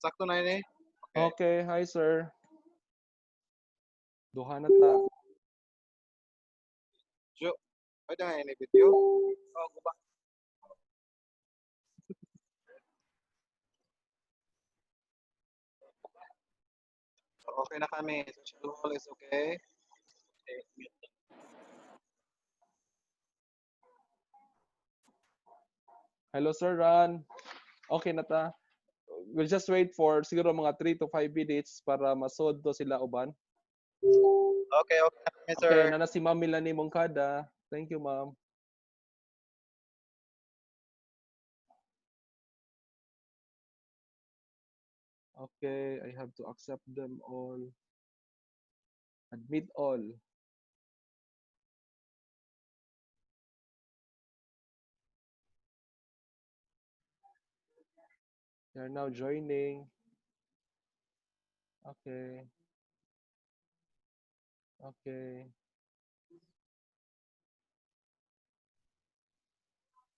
Sakto na ini. Okay, hi sir. Duha na ta. Jo. Pwede nga ini video. Oh, guba. Okay na kami. Social hall is okay. Hello sir Ran. Okay na ta. We'll just wait for siguro mga 3 to 5 minutes para masod to sila uban. Okay na kami, sir. Okay, nana si Ma'am Melanie Mongkada. Thank you, ma'am. Okay, I have to accept them all. Admit all. They are now joining. Okay. Okay.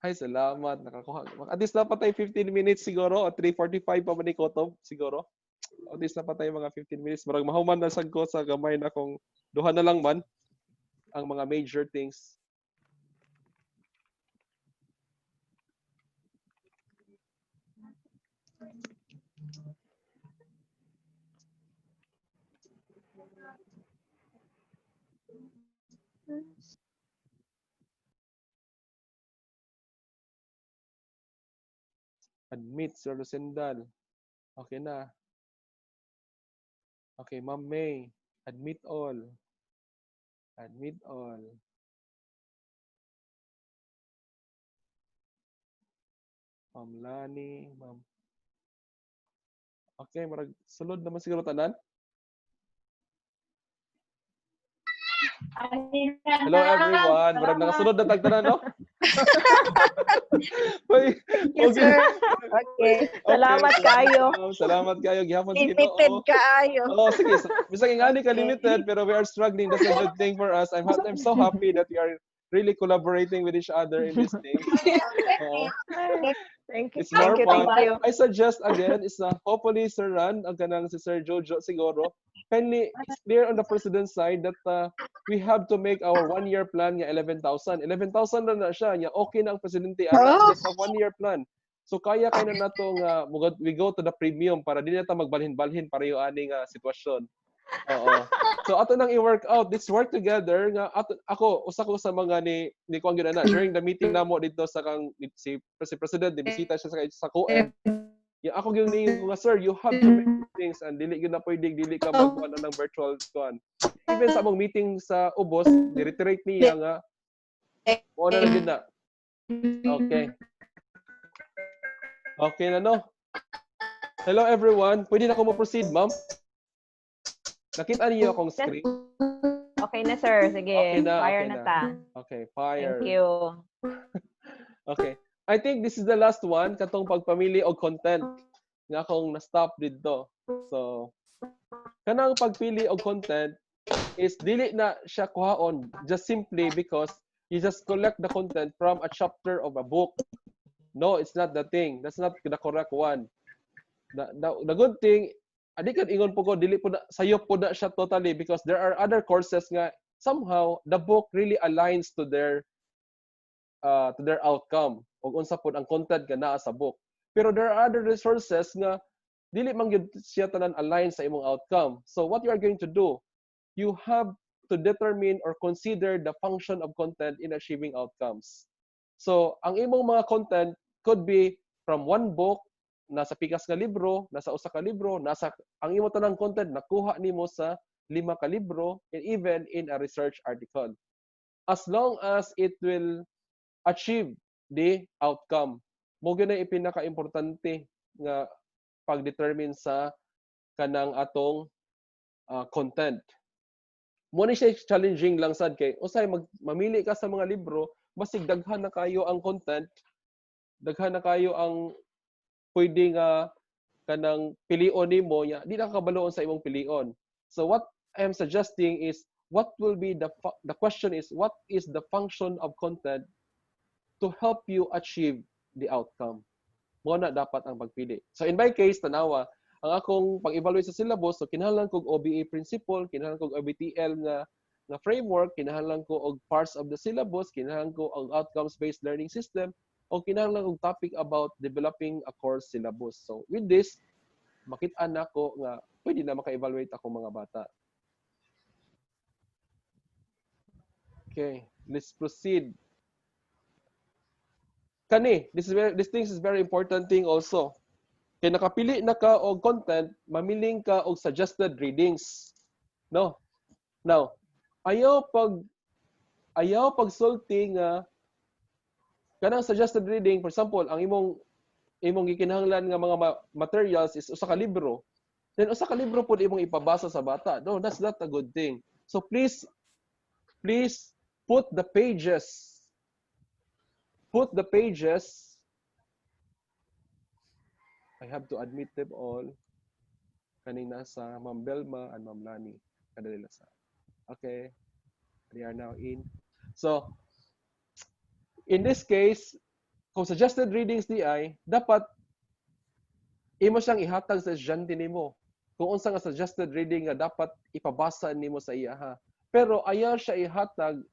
Ay, salamat. Nakakuha. At least dapat tayo 15 minutes siguro o 3:45 pa man ni Kotob siguro. At least dapat tayo mga 15 minutes. Marag mahuman na sad ko sa gamay na kung duha na lang man ang mga major things. Admit, Sir Rosendal. Okay na. Okay, Ma'am May. Admit all. Admit all. Ma'am Lani, Ma'am. Okay, marag sulod naman siguro tanan. Hello everyone. Marag nakasulod na tagtanan, no? Uy, Yes, okay. sir. Okay. Salamat kayo. Salamat kayo. Gihapon sa Limited Ginoo. kaayo. Oh, sige. Bisag ingani ka limited pero we are struggling. That's a good thing for us. I'm so happy that we are really collaborating with each other in this thing. Thank you. It's more fun. Thank you. I suggest again is hopefully Sir Ran, ang kanang si Sir Jojo siguro, kindly it's clear on the president's side that we have to make our 1-year plan nga 11,000. 11,000 na siya. Nya okay na ang presidente ana just a 1-year plan. So kaya kay na nato nga we go to the premium para di na ta magbalhin-balhin pareho ani nga sitwasyon. Oo. So ato nang i-work out. Let's work together nga ako usa ko sa mga ni kuang gyud ana during the meeting namo dito sa kang si president di bisita siya sa Coed. Ya ako gyud ni nga sir, you have to make meetings and dili gyud na pwedeng dili ka magkuan ng virtual kuan. Even sa among meeting sa Ubos, ni-reiterate niya nga mo na gyud na. Okay. Okay na no. Hello everyone. Pwede na ko mo proceed, ma'am? Nakita niyo akong screen? Okay na, sir. Sige. Okay na, Fire okay na na. ta. Okay, fire. Thank you. Okay. I think this is the last one katong pagpamili og content nga akong na-stop dito. So, kanang pagpili og content is dili na siya kuhaon just simply because you just collect the content from a chapter of a book. No, it's not the thing. That's not the correct one. The good thing, adi kad ingon po ko dili po na sayo po na siya totally because there are other courses nga somehow the book really aligns to their outcome ug unsa pod ang content nga naa sa book. Pero there are other resources nga dili man gyud siya tanan align sa imong outcome. So what you are going to do, you have to determine or consider the function of content in achieving outcomes. So ang imong mga content could be from one book, nasa pikas nga libro, nasa usa ka libro, nasa ang imo tanang content nakuha nimo sa 5 ka libro, and even in a research article. As long as it will achieve the outcome. Mo gyud na ipinaka-importante nga pag-determine sa kanang atong content. Mo ni siya challenging lang sad kay usay mamili ka sa mga libro, basig daghan na kayo ang content, daghan na kayo ang pwede nga kanang pilion nimo nya di na kabaloon sa imong pilion. So what I am suggesting is what will be the question is what is the function of content to help you achieve the outcome. mo na dapat ang pagpili. So in my case, tanawa, ang akong pag-evaluate sa syllabus, so kinahanglan kog OBE principle, kinahanglan kog OBTL nga framework, kinahanglan ko og parts of the syllabus, kinahanglan ko og outcomes-based learning system, o kinahanglan og topic about developing a course syllabus. So with this, makita na ko nga pwede na maka-evaluate akong mga bata. Okay, let's proceed. Kani, this thing is very important thing also. Kaya nakapili na ka og content, mamiling ka og suggested readings. No? Now, ayaw pagsulti nga kanang suggested reading, for example, ang imong gikinahanglan nga mga materials is usa ka libro. Then usa ka libro pud imong ipabasa sa bata. No, that's not a good thing. So please put the pages. I have to admit them all. Kanina sa Ma'am Belma and Ma'am Lani. Kadalila sa. Okay. They are now in. So, in this case, kung suggested readings di ay, dapat imo siyang ihatag sa estudyante nimo. Kung unsa nga suggested reading nga dapat ipabasa nimo sa iya ha. Pero ayaw siya ihatag,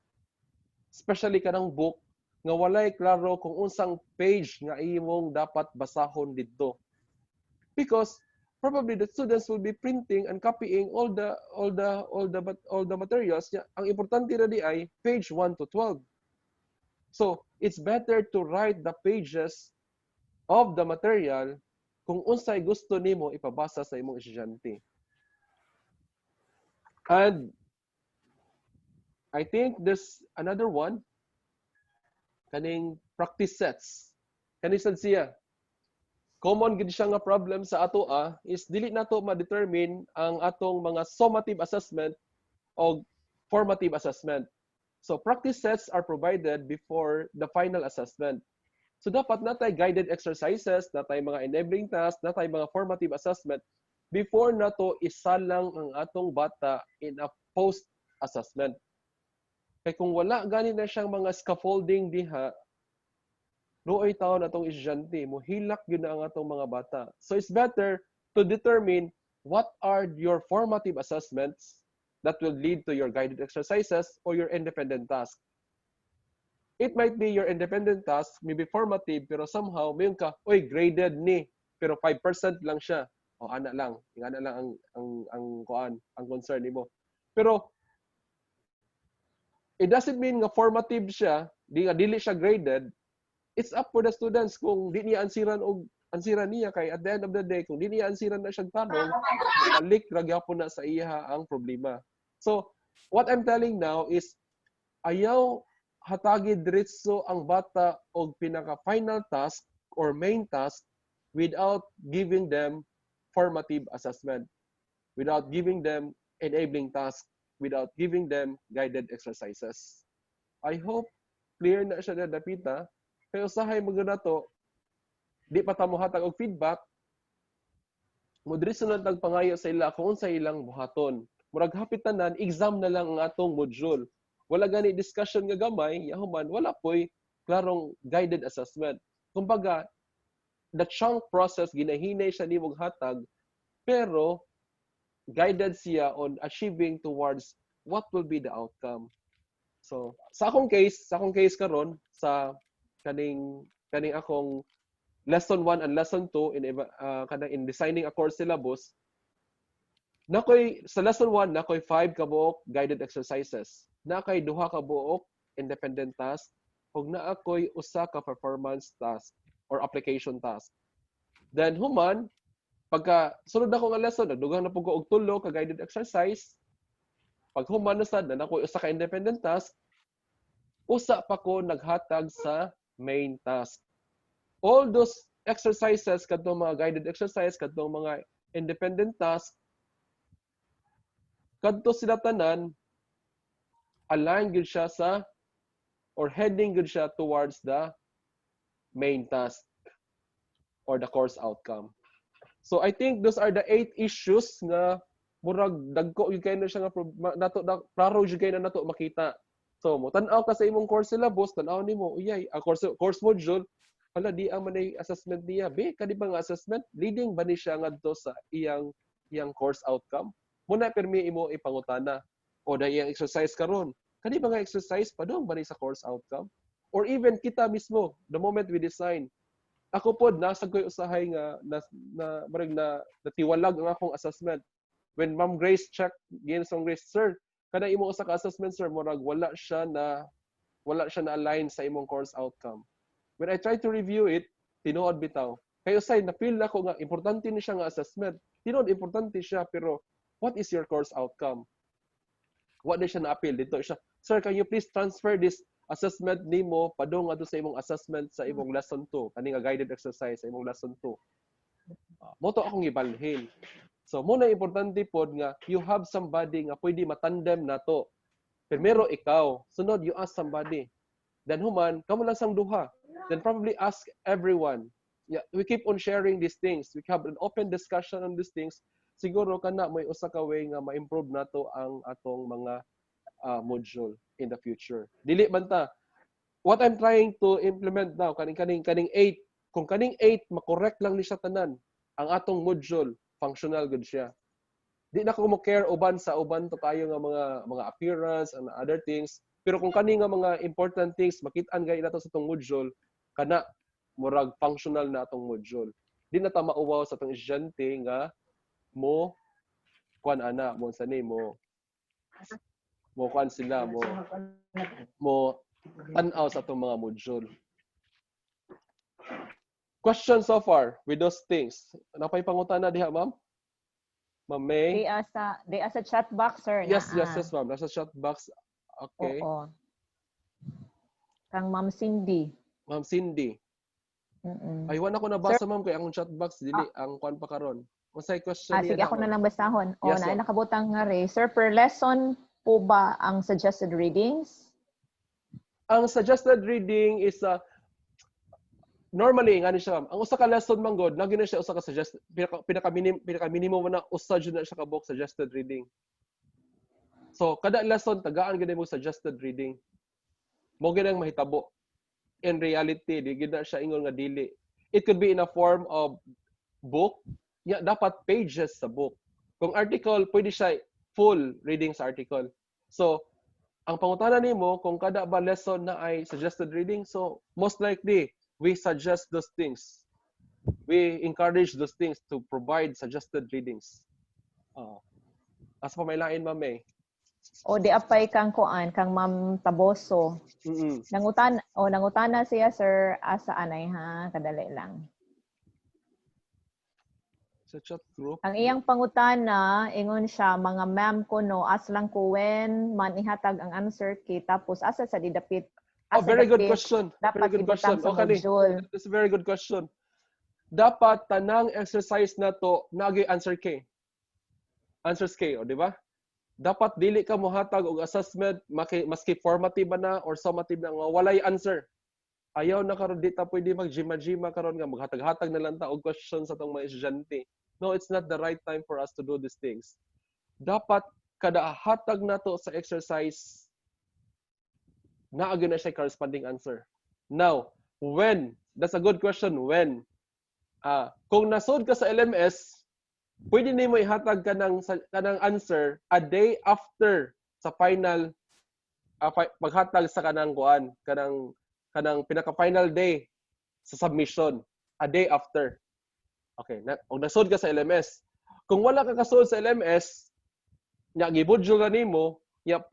especially kanang book, nga walay klaro kung unsang page nga imong dapat basahon didto. Because probably the students will be printing and copying all the materials. Ang importante ra di ay page 1 to 12. So, it's better to write the pages of the material kung unsay gusto nimo ipabasa sa imong estudyante. And I think there's another one, kaning practice sets. Kaning sad siya. Common gid siya nga problem sa ato is dili nato ma-determine ang atong mga summative assessment o formative assessment. So practice sets are provided before the final assessment. So dapat natay guided exercises, natay mga enabling tasks, natay mga formative assessment before nato isalang ang atong bata in a post-assessment. Kaya kung wala gani na siyang mga scaffolding diha, luoy taon atong estudyante, mohilak yun na ang atong mga bata. So it's better to determine what are your formative assessments that will lead to your guided exercises or your independent task. It might be your independent task, maybe formative, pero somehow, mayon ka, oy, graded ni, pero 5% lang siya. O, ana lang. Ana lang ang concern nimo. Pero, it doesn't mean nga formative siya, dili siya graded. It's up for the students kung di niya ansiran niya kay at the end of the day kung di niya ansiran na siyang tanong, balik ra gyapon na sa iya ang problema. So, what I'm telling now is ayaw hatagi diretso ang bata og pinaka final task or main task without giving them formative assessment, without giving them enabling task, without giving them guided exercises. I hope clear na siya na dapita. Kaya usahay mo na to, di pa tamo hatag og feedback, moderiso lang tag pangayo sa ila kung unsa ilang buhaton. Murag hapit tanan, exam na lang ang atong module. Wala gani discussion nga gamay, yahuman, wala po'y klarong guided assessment. Kumbaga, the chunk process, ginahinay siya nimong hatag, pero guided siya on achieving towards what will be the outcome. So, sa akong case karon sa kaning akong lesson 1 and lesson 2 in designing a course syllabus, nakoy sa lesson 1 nakoy 5 ka buok guided exercises, nakay 2 ka buok independent task, ug naakoy usa ka performance task or application task. Then human pagka sunod na ko nga lesson, nagdugang na pud ko og 3 ka guided exercise. Pag human na sad na nakoy usa ka independent task, usa pa ko naghatag sa main task. All those exercises, kadtong mga guided exercise, kadtong mga independent task, kadto sila tanan, align good siya sa, or heading good siya towards the main task or the course outcome. So I think those are the 8 issues nga murag dagko yung kayo na siya nga nato klaro yung kayo na nato makita. So mo tan-aw ka sa imong course syllabus, tan-aw nimo uyay a course module, hala di ang manay assessment niya. Be, kadi ba nga assessment? Leading ba ni siya ngadto sa iyang course outcome? Muna permi imo ipangutana o da iyang exercise karon. Kadi ba nga exercise padung ba ni sa course outcome? Or even kita mismo, the moment we design, ako pod nasa ko'y usahay nga marag na natiwalag ang akong assessment. When Ma'am Grace check, gins Ma'am Grace, sir, kada imo usa ka assessment sir, murag wala siya na align sa imong course outcome. When I try to review it, tinuod bitaw. Kay usay na feel nako nga importante ni siya nga assessment. Tinuod importante siya pero what is your course outcome? What di siya na-appeal dito siya. Sir, can you please transfer this assessment nimo padung adto sa imong assessment sa imong lesson 2, kani nga guided exercise sa imong lesson 2. Mo to akong ibalhin. So mo na importante pod nga you have somebody nga pwede matandem nato. Primero ikaw, sunod you ask somebody. Then human, kamo lang sang duha. Then probably ask everyone. Yeah, we keep on sharing these things. We have an open discussion on these things. Siguro kana may usa ka way nga ma-improve nato ang atong mga module in the future. Dili man ta. What I'm trying to implement now kaning 8, kung kaning 8 makorek lang ni siya tanan, ang atong module functional good siya. Di na ko mo care uban sa uban to kayo nga mga appearance and other things. Pero kung kani nga mga important things makit-an gay nato sa tong module, kana murag functional na atong module. Di na ta mauwaw sa tong estudyante nga mo kuan ana mo sa nimo mo kuan sila mo tan-aw sa atong mga module. Question so far with those things. Napay pangutana diha, ma'am? Ma'am May? They as a chat box, sir. Yes, ma'am. Nasa chat box. Okay. Oo. Kang Ma'am Cindy. Ma'am Cindy. Ay, wala ko nabasa, ma'am, kay ang chat box dili ang kuan pa karon. Unsay question niya? Sige, ako na lang basahon. Yes, na nakabutang nga re. Sir, per lesson po ba ang suggested readings? Ang suggested reading is normally ngani siya, ang usa ka lesson man god, lagi na siya usa ka suggested pinaka minimum na usa jud na siya ka book suggested reading. So kada lesson tagaan gid mo suggested reading. Mo gid ang mahitabo. In reality, di gid na siya ingon nga dili. It could be in a form of book. Ya dapat pages sa book. Kung article, pwede siya full reading sa article. So ang pangutana nimo kung kada ba lesson na ay suggested reading, so most likely we suggest those things. We encourage those things to provide suggested readings. As pa may lain, Ma'am May. O di apay kang kuan kang Ma'am Taboso. Nangutana siya, sir, asa anay ha, kadali lang. Sa chat group. Ang iyang pangutana, ingon siya, mga ma'am ko no, as lang ko when man ihatag ang answer key, tapos asa sa didapit. Very good question. Dapat very good question. Okay, that's a very good question. Dapat tanang exercise na to nagi answer key. Answers key, o di ba? Dapat dili ka mohatag og assessment maski formative na or summative na walay answer. Ayaw na karon di ta pwede mag-gima karon nga maghatag-hatag na lang ta og questions sa tong mga estudyante. No, it's not the right time for us to do these things. Dapat kada hatag nato sa exercise naagyo na siya corresponding answer. Now, when? That's a good question. When? Kung nasod ka sa LMS, pwede nimo ihatag kanang answer a day after sa final paghatag sa kanang kuan, kanang pinaka-final day sa submission, a day after. Okay, og nasod ka sa LMS. Kung wala ka kasud sa LMS, nya gibudyo ka nimo,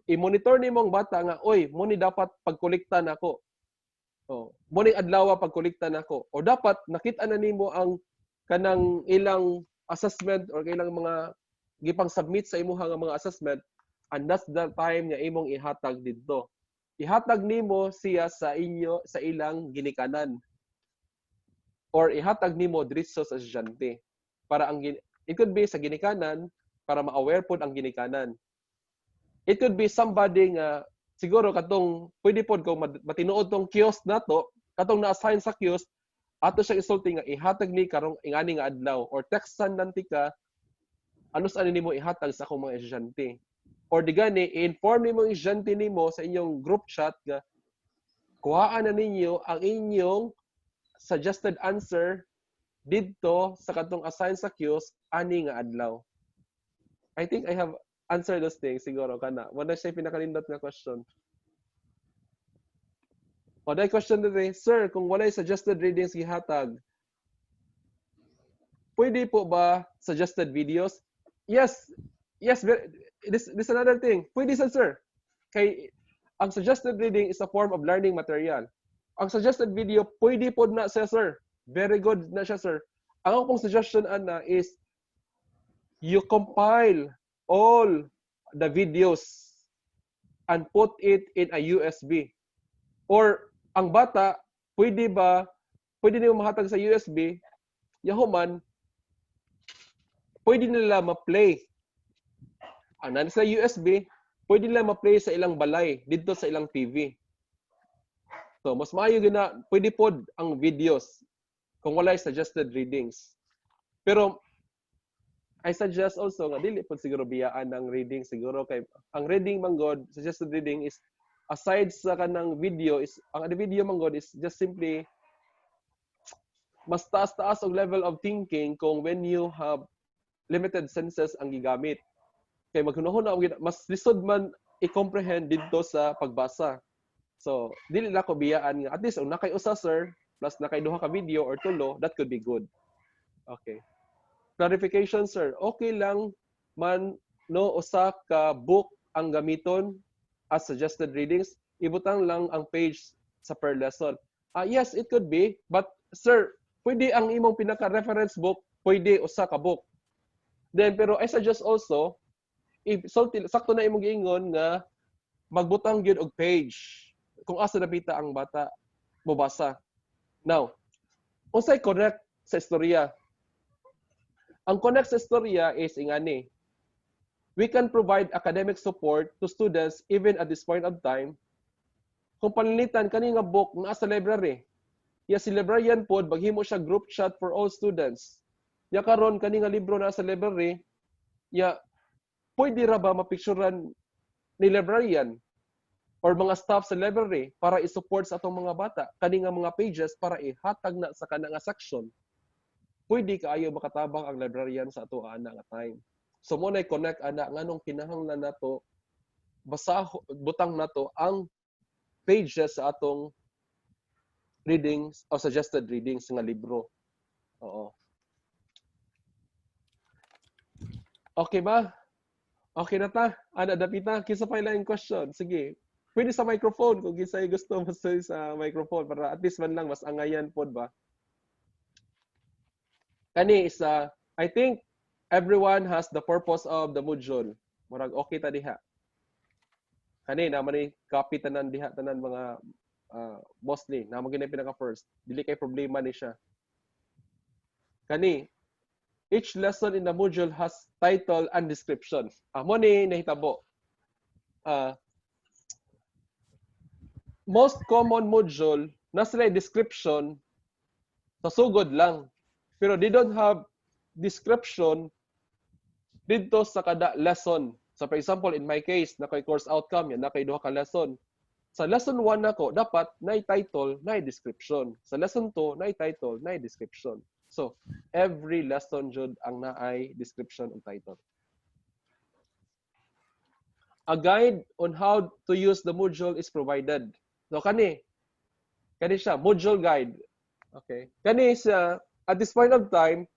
i-monitor nimo ang bata nga, oy, mo ni dapat pagkolekta nako. Mo ni adlaw pagkolekta nako. O dapat nakita na nimo ang kanang ilang assessment or ilang mga gipang submit sa imuha nga mga assessment, and that's the time nga imong ihatag didto. Ihatag nimo siya sa ilang ginikanan. Or ihatag nimo diretso sa estudyante para it could be sa ginikanan para ma-aware pod ang ginikanan. It could be somebody nga siguro katong pwede pod kung matinuod tong kiosk nato, katong na-assign sa kiosk, ato siya isulti nga ihatag ni karong ingani nga adlaw or textan nanti ka ano sa nimo ihatag sa akong mga estudyante. Or di gani i-inform nimo ang estudyante nimo sa inyong group chat nga kuhaan na ninyo ang inyong suggested answer didto sa katong assign sa kiosk ani nga adlaw. I think I have answered those things siguro kana. Wala siya pinakalindot nga question. O dahil question today, sir, kung walay suggested readings gihatag, pwede po ba suggested videos? Yes. Yes, this another thing. Pwede sir. Kay ang suggested reading is a form of learning material. Ang suggested video, pwede po na siya, sir. Very good na siya, sir. Ang akong suggestion, Ana, is you compile all the videos and put it in a USB. Or, ang bata, pwede niyo mahatag sa USB, yahuman, pwede nila ma-play. Ang nasa USB, pwede nila ma-play sa ilang balay, dito sa ilang TV. So, mas maayo gina, pwede pod ang videos kung wala suggested readings. Pero, I suggest also nga dili pod siguro biyaan ang reading siguro kay ang reading manggod, suggested reading is aside sa kanang video is ang video manggod is just simply mas taas-taas og level of thinking kung when you have limited senses ang gigamit. Kay maghunahuna mas lisod man i-comprehend didto sa pagbasa. So, dili na ko biyaan nga at least kung nakay usa sir plus nakay duha ka video or tulo, that could be good. Okay. Clarification sir, okay lang man no usa ka book ang gamiton as suggested readings, ibutang lang ang page sa per lesson. Yes, it could be, but sir, pwede ang imong pinaka reference book, pwede usa ka book. Then pero I suggest also sakto na imong giingon nga magbutang gyud og page kung asa napita ang bata mobasa. Now, unsay correct sa istorya? Ang connect sa istorya is ingani. We can provide academic support to students even at this point of time. Kung panilitan kani nga book na sa library, ya si librarian pod maghimo siya group chat for all students. Ya karon kani nga libro na sa library, ya pwede ra ba mapicturean ni librarian or mga staff sa library para i-support sa atong mga bata kani nga mga pages para ihatag na sa kana nga section. Pwede kaayo makatabang ang librarian sa ato ana nga time. So mo na connect ana nganong kinahanglan nato butang nato ang pages sa atong readings o suggested readings nga libro. Oo. Okay ba? Okay na ta? Ana dapita kinsa pa ilang question? Sige. Pwede sa microphone kung kinsay gusto mas sa microphone para at least man lang mas angayan pod ba? Kani is I think everyone has the purpose of the module. Murag okay ta diha. Kani na man copy tanan diha tanan mga mostly na magina pinaka first. Dili kay problema ni siya. Kani each lesson in the module has title and description. Amo ni nahitabo. Most common module na sila description sa sugod lang. Pero they don't have description dito sa kada lesson. So for example, in my case, na kay course outcome, yan na kay duha ka lesson. Sa lesson 1 nako, dapat na title, na description. Sa lesson 2, na title, na description. So, every lesson jud ang naay description and title. A guide on how to use the module is provided. So kani siya module guide. Okay. Kani siya at this point of time,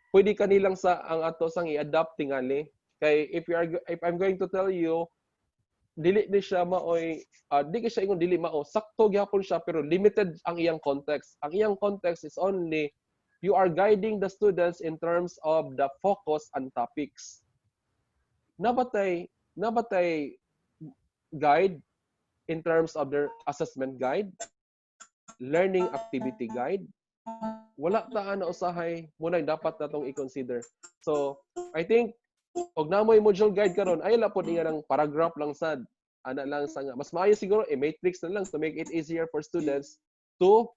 pwede kanilang sa ang ato sang i-adapt tingali. Kay if I'm going to tell you dili ni siya maoy di ka siya ingon dili mao sakto gyapon siya pero limited ang iyang context. Ang iyang context is only you are guiding the students in terms of the focus and topics. Nabatay guide in terms of their assessment guide, learning activity guide, wala ta na usahay muna dapat natong i-consider. So, I think og namoy module guide karon ay lapod niya ng paragraph lang sad. Ana lang sa nga. Mas maayo siguro matrix na lang to make it easier for students to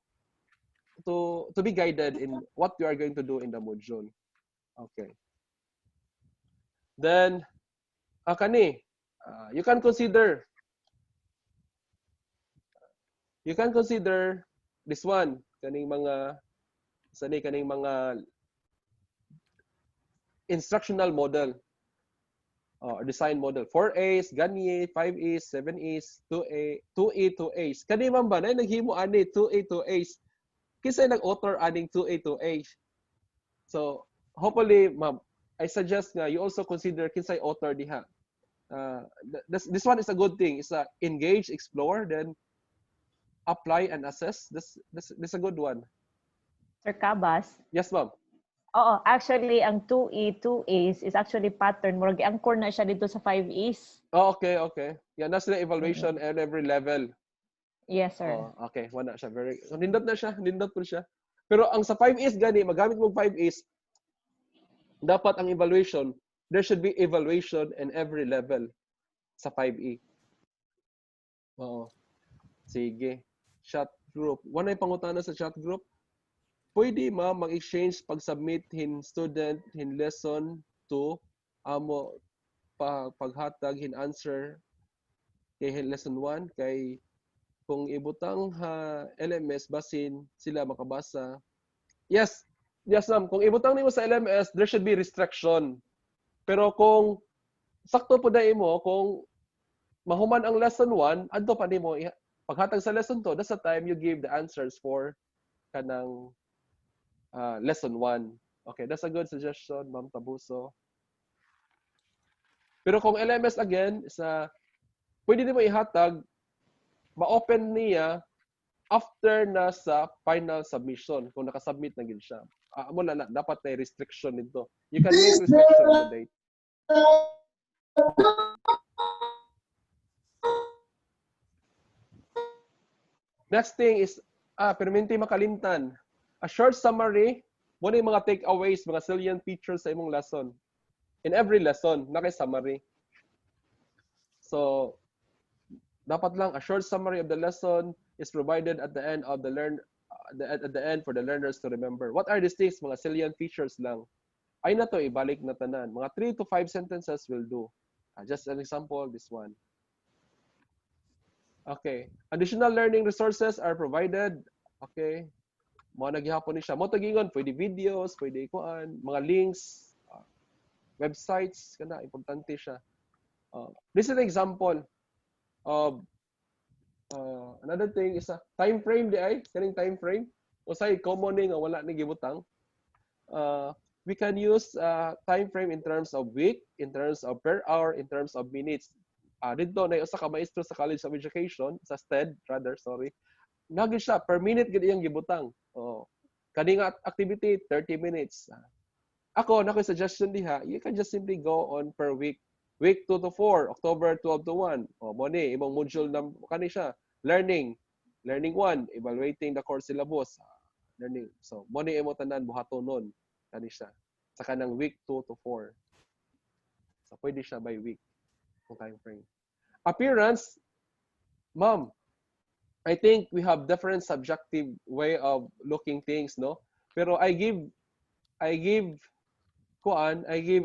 be guided in what you are going to do in the module. Okay. Then you can consider this one kaning mga instructional model or design model. 4As, gani, 5As, 7As, 2A, 2A, 2As. Kani man ba na naghimo ani 2A, 2As. Kisay nag-author aning 2A, 2As. So, hopefully, ma'am, I suggest nga you also consider kinsay author diha. This one is a good thing. It's a engage, explore, then apply and assess. This a good one. Sir Cabas. Yes, ma'am. Oo, actually, ang 2E, 2As is actually pattern. Murag angkor na siya dito sa 5As. Oh, okay, okay. Yeah, that's the evaluation at every level. Yes, sir. Oh, okay. Wala siya. So, nindot na siya. Nindot po siya. Pero ang sa 5As gani, magamit mo 5As, dapat ang evaluation, there should be evaluation in every level sa 5E. Oo. Sige. Chat group. Wanay pangutana sa chat group? Pwede mag-exchange pag-submit hin student, hin lesson to amo paghatag hin answer kay hin lesson 1 kay kung ibutang ha LMS basin sila makabasa. Yes. Yes, ma'am. Kung ibutang nimo sa LMS, there should be restriction. Pero kung sakto po dai mo, kung mahuman ang lesson 1, adto pa nimo paghatag sa lesson 2, that's the time you give the answers for kanang lesson 1. Okay, that's a good suggestion, Ma'am Tabuso. Pero kung LMS again, pwede din mo ihatag, ma-open niya after na sa final submission, kung nakasubmit na gid siya. Dapat may restriction nito. You can make restriction to date. Next thing is, perminti makalimtan. A short summary, muna yung mga takeaways, mga salient features sa imong lesson. In every lesson, naka-summary. So, dapat lang a short summary of the lesson is provided at the end of the for the learners to remember. What are these things? Mga salient features lang. Ay na to, ibalik na tanan. Mga 3 to 5 sentences will do. Just an example, this one. Okay. Additional learning resources are provided. Okay. Mga naghihapon ni siya. Mo tagingon, pwede videos, pwede ikuan, mga links, websites, kana importante siya. This is an example of another thing is a time frame di ay, kaning time frame. Usay common ni nga wala ni gibutang. We can use time frame in terms of week, in terms of per hour, in terms of minutes. Dito na usa ka maestro sa College of Education, sa STED rather, sorry. Nagi siya per minute gid iyang gibutang. Kani nga activity 30 minutes. Ako na ko suggestion diha, you can just simply go on per week. Week 2 to 4, October 12 to 1. Mo ni imong module na kani siya. Learning 1, evaluating the core syllabus. Learning. So mo ni imo tanan buhaton nun kani siya. Sa kanang week 2 to 4. So pwede siya by week kung time frame. Appearance, ma'am, I think we have different subjective way of looking things, no? Pero I give a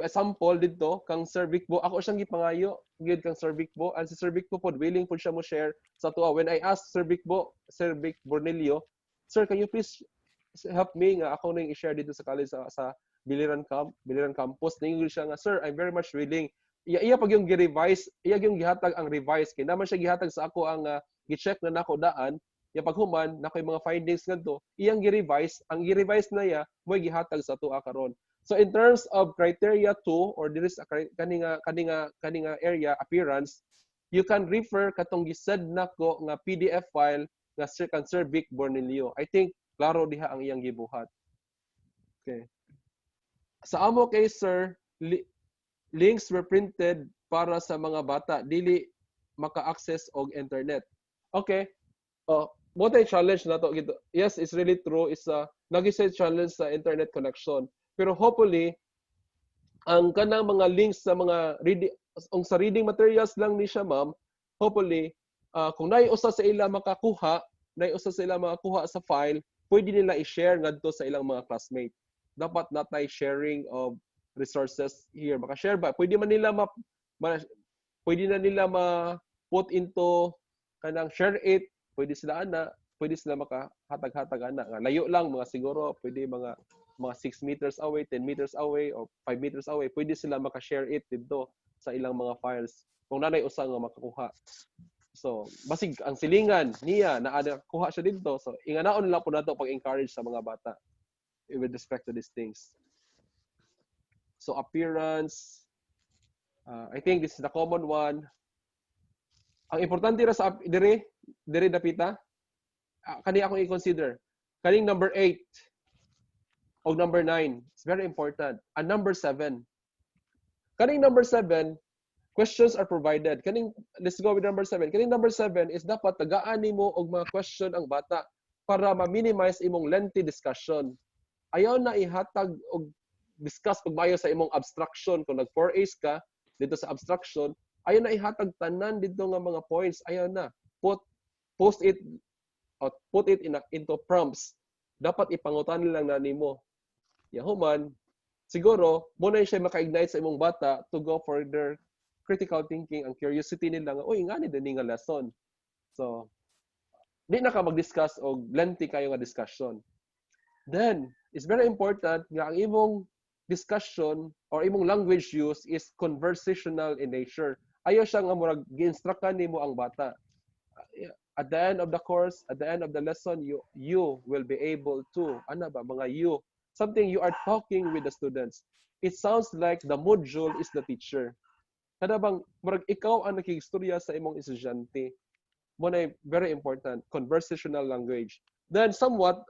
sample dito kang Sir Vicbo. Ako siyang gipangayo gid kang Sir Vicbo. And si Sir Vicbo pod willing pod siya mo share sa tuwa. When I asked Sir Vic Bornelio, "Sir, can you please help me nga ako nang i-share dito sa college sa Biliran campus?" Ningon siya nga, "Sir, I'm very much willing." Iya pag yung gi-revise, iya yung gihatag ang revise kay naman siya gihatag sa ako ang gi-check na nako daan. Ya paghuman nako yung mga findings ngadto, iyang gi-revise, ang gi-revise na ya mo gihatag sa tuwa karon. So in terms of criteria 2 or there is kaninga area appearance, you can refer katong gised nako nga PDF file nga Sir Vic Bornelio. I think klaro diha ang iyang gibuhat. Okay. Sa amo kay Sir, links were printed para sa mga bata dili maka-access og internet. Okay. Mo tay challenge nato gito. Yes, it's really true. It's nag-set challenge sa internet connection. Pero hopefully ang kanang mga links sa mga reading materials lang ni siya, ma'am. Hopefully kung naiusa sa ila makakuha sa file, pwede nila i-share ngadto sa ilang mga classmate. Dapat natay sharing of resources here. Maka-share ba? Pwede man nila put into kanang share it. Pwede sila ana pwede sila makahatag-hatag ana nga layo lang mga siguro pwede mga 6 meters away, 10 meters away or 5 meters away, pwede sila maka-share it dito sa ilang mga files kung nanay usa nga makakuha. So, basig ang silingan niya na kuha siya dito. So, inganaon nila po nato pag-encourage sa mga bata with respect to these things. So, appearance, I think this is the common one. Ang importante ra sa dire dapita, kani akong i-consider. Kaning number 8 o number 9, it's very important. And number 7. Kaning number 7, questions are provided. Let's go with number 7. Kaning number 7 is dapat tagaan nimo og mga question ang bata para ma-minimize imong lengthy discussion. Ayaw na ihatag og discuss pag mayo sa imong abstraction kung nag 4A's ka dito sa abstraction. Ayaw na ihatag tanan dito nga mga points. Ayaw na. Put it into prompts. Dapat ipangutan lang na nimo. Yahuman, siguro, muna siya maka-ignite sa imong bata to go for their critical thinking, ang curiosity nila nga, uy, nga ni din nga lesson. So, di na ka mag-discuss o lengthy kayo nga discussion. Then, it's very important nga ang imong discussion or imong language use is conversational in nature. Ayaw siya nga murag gi-instructan nimo ang bata. At the end of the course, at the end of the lesson, you will be able to, something you are talking with the students. It sounds like the module is the teacher. Kada bang murag ikaw ang nakigistorya sa imong estudyante. Mo na very important, conversational language. Then somewhat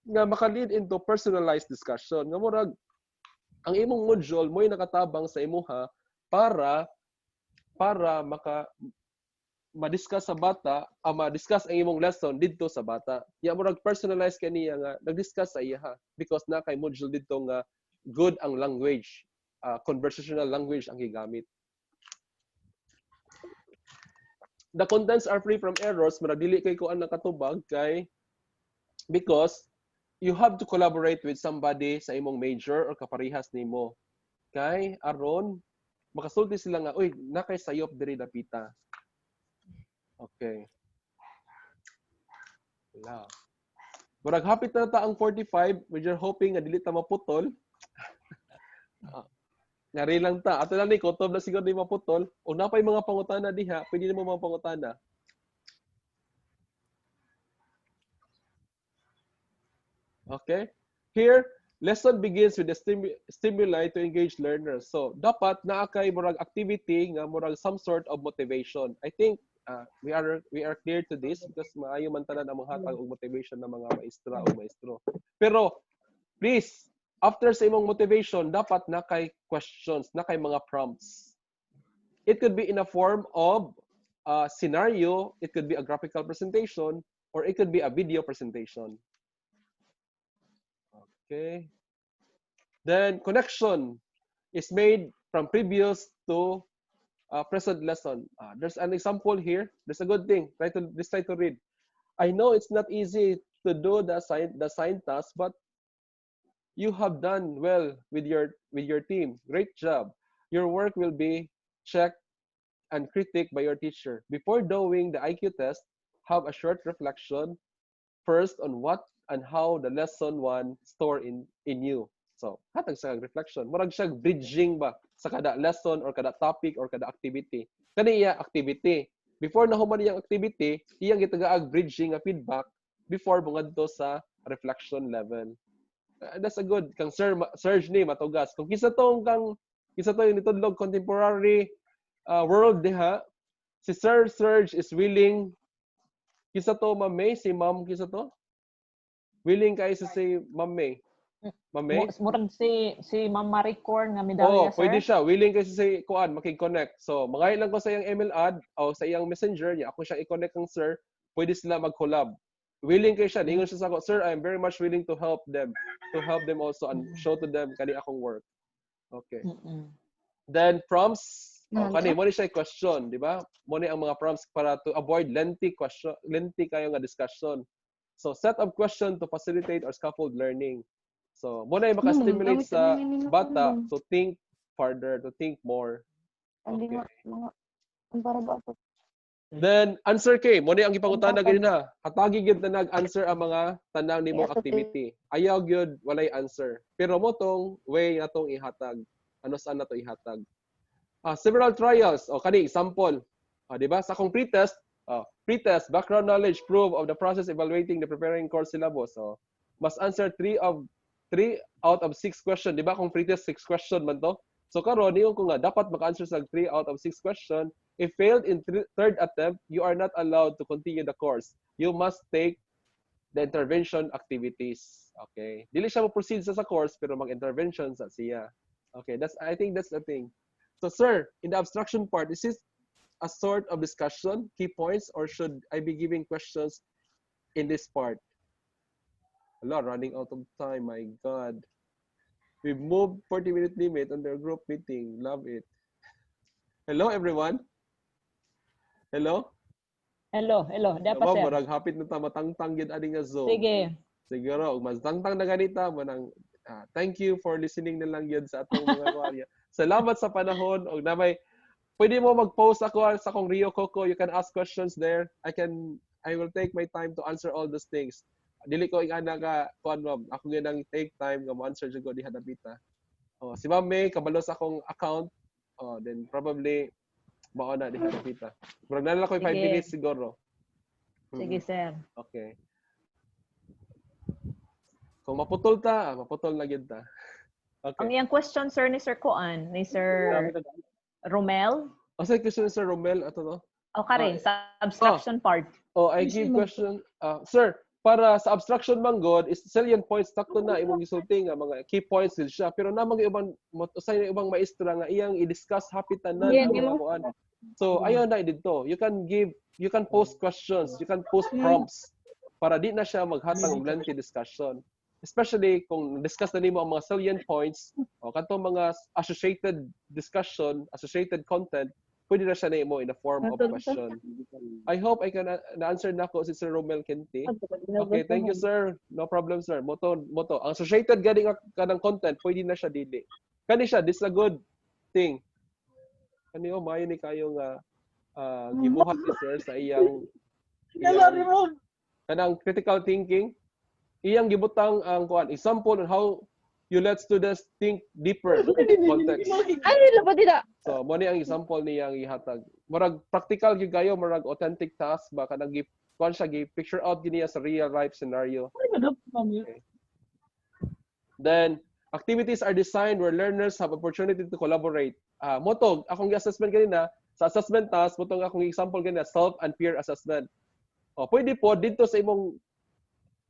nga maka-lead into personalized discussion. Nga murag ang imong module mo'y nakatabang sa imuha para ma-discuss sa bata, ma-discuss ang imong lesson didto sa bata. Ya murag personalized kaniya nga nag-discuss sa iya because na kay module didto nga good ang language, conversational language ang gigamit. The contents are free from errors, murag dili kay kuan nakatubag kay because you have to collaborate with somebody sa imong major or kaparehas nimo. Kay aron makasulti sila nga, uy, nakay sayop diri dapita. Okay. Wala. Murag hapit na ta ang 45, we're hoping nga dili ta maputol. Ngari lang ta. Ato lang ni kutob na siguro di maputol. O napay mga pangutana diha, pwede na mga pangutana. Okay? Here, lesson begins with the stimuli to engage learners. So, dapat naa kay murag activity nga murag some sort of motivation. I think we are clear to this because maayo man tanan ang hatag og motivation ng mga maestra o maestro. Pero please, after sa imong motivation, dapat na kay questions, na kay mga prompts. It could be in a form of scenario, it could be a graphical presentation, or it could be a video presentation. Okay. Then connection is made from previous to present lesson. There's an example here. There's a good thing. Try to read. I know it's not easy to do the sign task, but you have done well with your team. Great job. Your work will be checked and critiqued by your teacher. Before doing the IQ test, have a short reflection first on what and how the lesson one store in you. So, hatag sa reflection. Murag siya bridging ba sa kada lesson or kada topic or kada activity. Kaniya activity. Before nahuman niyang activity, iyang gitagaag bridging nga feedback before bungadto sa reflection level. That's a good kang Serge ni matugas. Kung kisa to yung nitudlog contemporary world diha, si Sir Serge is willing kisa to Ma'am May, si Ma'am kisa to? Willing kay si Ma'am May. Ma'am murag si Ma'am Marie Corn nga medalya, sir. Pwede siya. Willing kasi si kuan makig-connect. So, mga lang ko sa iyang email ad o sa iyang messenger niya, ako siya i-connect ng sir, pwede sila mag-collab. Willing kay siya. Ningon siya sa ako, sir, I'm very much willing to help them also and show to them kani akong work. Okay. Then prompts, kani mo ni siya question, di ba? Mo ni ang mga prompts para to avoid lengthy kayo nga discussion. So, set of question to facilitate or scaffold learning. So, muna yung maka-stimulate sa bata to think further, to think more. Okay. Then answer kay mo ni ang gipangutana gani na. Hatagi gyud na nag-answer ang mga tanang nimong activity. Ayaw gyud walay answer. Pero mo tong way natong ihatag. Ano saan nato ihatag? Several trials o kani example. Di ba? Sa akong pretest, pretest background knowledge prove of the process evaluating the preparing course syllabus. So must answer 3 out of 6 question. Di ba? Kung pretest 6 question man to. So karon niyo ko nga dapat maka-answer sa 3 out of 6 question. If failed in third attempt, you are not allowed to continue the course. You must take the intervention activities. Okay? Dili siya mo proceed sa course pero mag-intervention sa siya. Okay, I think that's the thing. So sir, in the abstraction part, is this a sort of discussion, key points, or should I be giving questions in this part? Hello, running out of time, my God. We've moved 40-minute limit on their group meeting. Love it. Hello, everyone. Hello? Hello. Dapat sir. Murag hapit na ta matangtang gid ani nga Zoom. Sige. Siguro ug mas tangtang na ganita mo nang thank you for listening na lang yun sa atong mga kuwarya. Salamat sa panahon og namay pwede mo mag-post ako sa akong Rio Coco. You can ask questions there. I will take my time to answer all those things. Dili ko ingana ka kuan mo. Ako gyud ang take time nga mo-answer jud ko diha dapita. Si Ma'am May kabalo sa akong account. Then probably mao na diha dapita. Murag na lang ko 5 minutes siguro. Sige, sir. Okay. Kung maputol na gyud ta. Okay. Ang iyang question, sir, ni Sir Kuan, ni Sir Romel. Sa question ni Sir Romel, ato no? O kare, sa abstraction part. I give question. Sir, para sa abstraction man god, is salient points takto na imong gisulti nga mga key points din siya. Pero namang ibang usay ibang maestra nga iyang i-discuss hapitan na ang mga kuan. So ayon na didto. You can post questions, you can post prompts para di na siya maghatag og lengthy discussion. Especially kung discuss na nimo ang mga salient points o kanto mga associated discussion, associated content, pwede na siya nimo in the form of question. I hope I can na-answer na ko si Sir Romel Kenti. Okay, thank you sir. No problem sir. Moto. Ang associated gani kanang content, pwede na siya dili. Kani siya, this is a good thing. Kani mayo ni kayo nga gibuhat ni sir sa iyang kanang critical thinking. Iyang gibutang ang kuan example on how you let students think deeper context. So mo ni ang example niyang ihatag. Murag practical gyud kayo, murag authentic task ba kanang kuan siya picture out giniya sa real life scenario. Okay. Then activities are designed where learners have opportunity to collaborate. Motog akong assessment kanina sa assessment task, motog akong example kanina self and peer assessment. Pwede po dito sa imong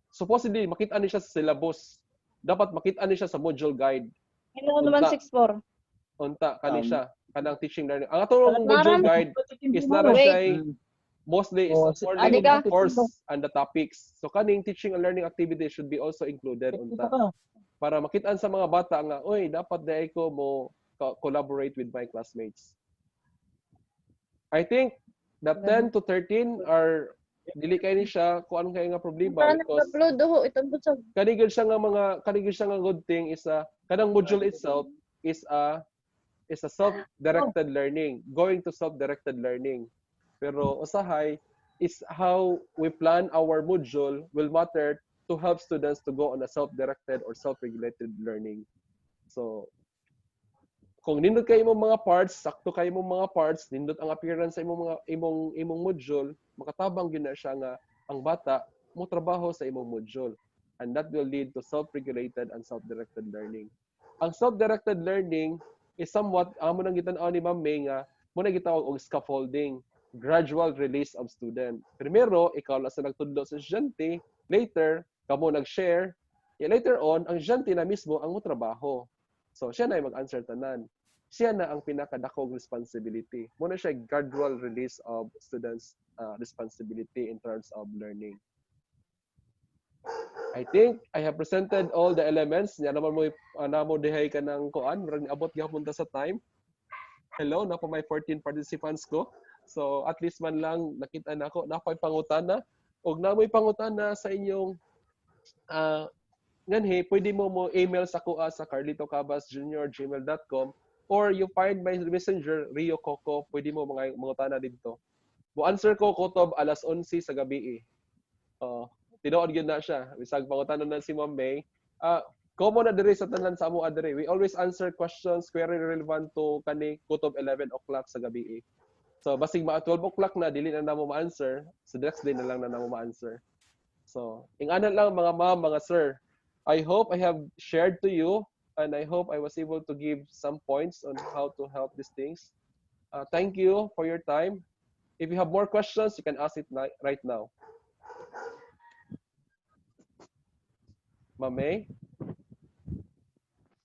supposedly makita ni siya sa syllabus. Dapat makita ni siya sa module guide. Hello, 164. Unta kani siya kanang teaching learning. Ang atong module guide is nara siya mostly is for the course and the topics. So kaning teaching and learning activity should be also included unta. Para makitaan sa mga bata nga, oy, dapat dai ko mo collaborate with my classmates. I think that 10 to 13 are dili kay ni siya kung anong kay nga problema because kanigid siya nga good thing is kanang module itself is a self-directed learning, going to self-directed learning. Pero usahay is how we plan our module will matter to help students to go on a self-directed or self-regulated learning. So kung nindot kay imong mga parts, sakto kay imong mga parts, nindot ang appearance sa imong module, makatabang gyud na siya nga ang bata mo trabaho sa imong module. And that will lead to self-regulated and self-directed learning. Ang self-directed learning is somewhat amo nang gitan-aw ni Ma'am May nga mo na gitawag og scaffolding, gradual release of student. Primero, ikaw lang sa nagtudlo sa estudyante, later kamo nag-share, later on ang estudyante na mismo ang mo trabaho. So siya na mag-answer tanan. Siya na ang pinakadakong responsibility. Muna siya gradual release of students' responsibility in terms of learning. I think I have presented all the elements. Yan naman mo namo dihay ka ng kuan, murag abot gyapon ta sa time. Hello, na po may 14 participants ko. So at least man lang nakita na ako, napoy pangutana og namoy pangutana sa inyong nganhi pwede mo email sa kuha sa carlitocabasjr@gmail.com or you find my messenger Rio Coco, pwede mo mga tana dito. Mo-answer ko kutob alas 11 sa gabi. Tinuod gyud na siya. Bisag pangutanon na si Ma'am May. Common na diri sa tanan sa amo adiri. We always answer questions very relevant to kani kutob 11 o'clock sa gabi. So basig ma 12 o'clock na dili na namo ma-answer, so next day na lang na namo ma-answer. So, ingana lang mga ma'am, mga sir. I hope I have shared to you and I hope I was able to give some points on how to help these things. Thank you for your time. If you have more questions, you can ask it right now. Ma'am May?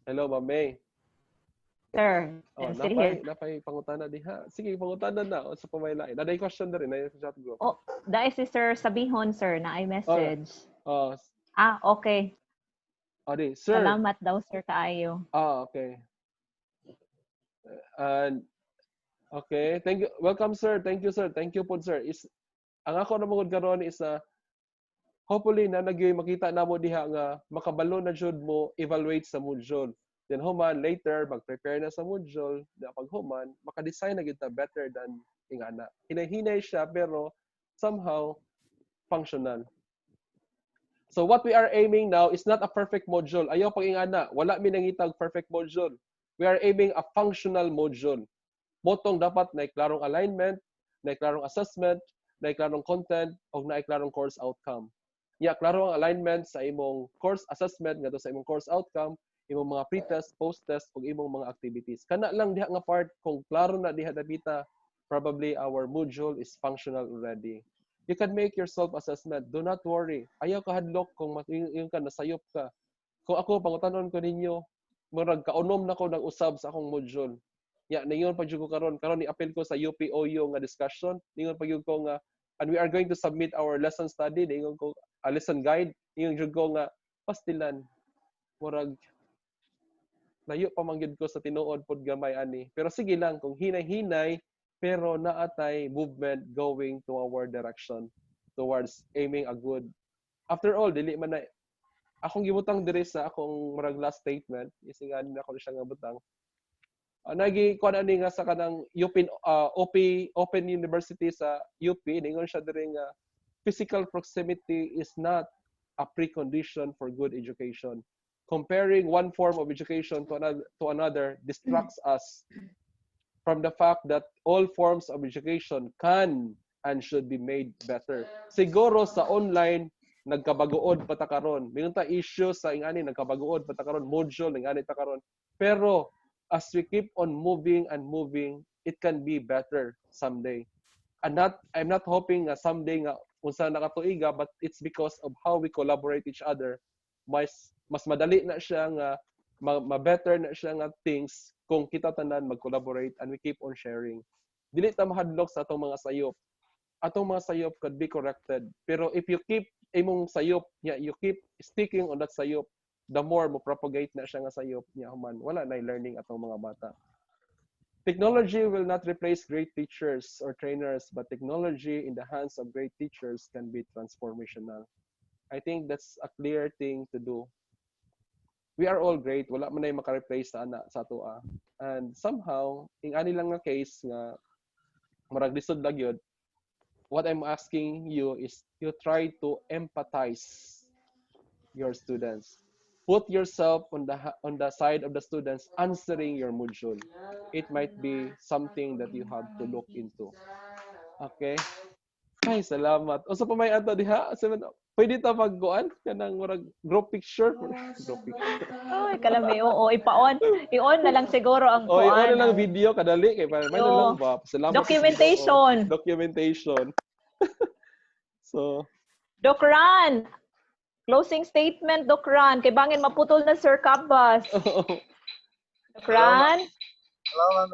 Hello, Ma'am May. Sir, still here. Napay pangutana diha. Sige, pangutana na o sa pamailain. Naday question diri na sa chat group. Dahil si Sir Sabihon, sir, na I message. Okay. Di, sir. Salamat daw, sir, kaayo. Okay. And okay, thank you. Welcome, sir. Thank you, sir. Thank you po, sir. Ang ako na mungod karon is hopefully na nagyoy makita namo diha nga makabalo na jud mo evaluate sa module. Then human later mag-prepare na sa module, na pag human maka-design na gyud ta better than ingana. Hinay-hinay siya pero somehow functional. So what we are aiming now is not a perfect module. Ayaw pag ingana, wala mi nangitag perfect module. We are aiming a functional module. Motong dapat na klarong alignment, na klarong assessment, na klarong content, o na klarong course outcome. Klaro ang alignment sa imong course assessment ngadto sa imong course outcome, imong mga pre-test, post-test, ug imong mga activities. Kana lang diha nga part kung klaro na diha dapita, probably our module is functional already. You can make your self-assessment. Do not worry. Ayaw ka hadlok kung yung ka nasayop ka. Kung ako pangutanon ko ninyo, murag kaunom na ko nag-usab sa akong module. Ningon pag ko karon ni appeal ko sa UPOU nga discussion, ningon pag ko nga and we are going to submit our lesson study, ningon ko lesson guide, ningon jud ko nga pastilan. Murag layo pa mangyud ko sa tinuod pod gamay ani. Pero sige lang kung hinay-hinay pero naatay movement going to our direction towards aiming a good. After all, dili man na akong gibutang diri sa akong murag last statement, isinganin ako siya nga butang. Nagi kuan ani nga sa kanang Open University sa UP, ningon siya diri nga physical proximity is not a precondition for good education. Comparing one form of education to another distracts us from the fact that all forms of education can and should be made better. Siguro sa online nagkabaguod pa ta karon. Mayroon ta issue sa ingani nagkabaguod pa ta karon, module ingani ta karon. Pero as we keep on moving and moving, it can be better someday. I'm not hoping nga someday nga unsa nakatuiga, but it's because of how we collaborate each other. Mas madali na siya nga ma-better na siya nga things kung kita tanan mag-collaborate and we keep on sharing. Dili ta mahadlok sa atong mga sayop. Atong mga sayop could be corrected. Pero if you keep imong sayop, you keep sticking on that sayop, the more mo propagate na siya nga sayop niya human. Wala na learning atong mga bata. Technology will not replace great teachers or trainers, but technology in the hands of great teachers can be transformational. I think that's a clear thing to do. We are all great. Wala man na maka-replace sa atoa. And somehow, in ani lang nga case nga marag lisod lang yun, what I'm asking you is you try to empathize your students. Put yourself on the side of the students answering your module. It might be something that you have to look into. Okay? Ay, salamat. O sa pamay ato diha, pwede ta pagkuan kanang murag group picture. Group picture. Ay, kalami. Oo, ipa-on. I-on na lang siguro ang kuan. I-on na lang video kadali kay para may na lang ba. Salamat. Documentation. Documentation. So, Doc Ran. Closing statement, Doc Ran. Kay bangin maputol na Sir Cabas. Doc Ran. Hello, Ma'am.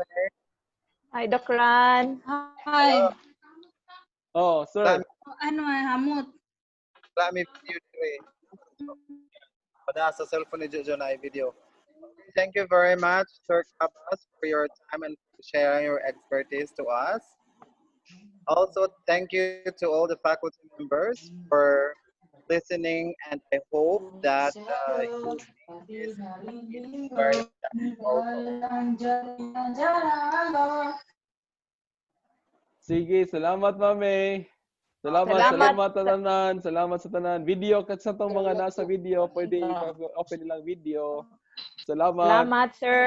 Hi, Doc Ran. Hi. Oh, sir. Ano ay hamot? Wala may video dire. Pada sa cellphone ni Jojo na video. Thank you very much, Sir Cabas, for your time and sharing your expertise to us. Also, thank you to all the faculty members for listening, and I hope that you think this is very also. Sige, salamat mami. Salamat Salamat. tanan. Salamat sa tanan. Video kat sa tong mga nasa video, pwede open nilang video. Salamat. Salamat, sir.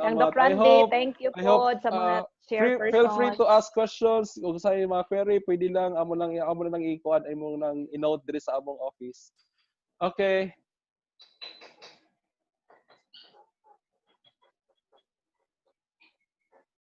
Ang Salamat. Doc Randy, thank you I hope po sa mga feel free chairpersons. to ask questions. Kung sa mga query, pwede lang amo na lang ikuan ay mo nang i-note diri sa among office. Okay.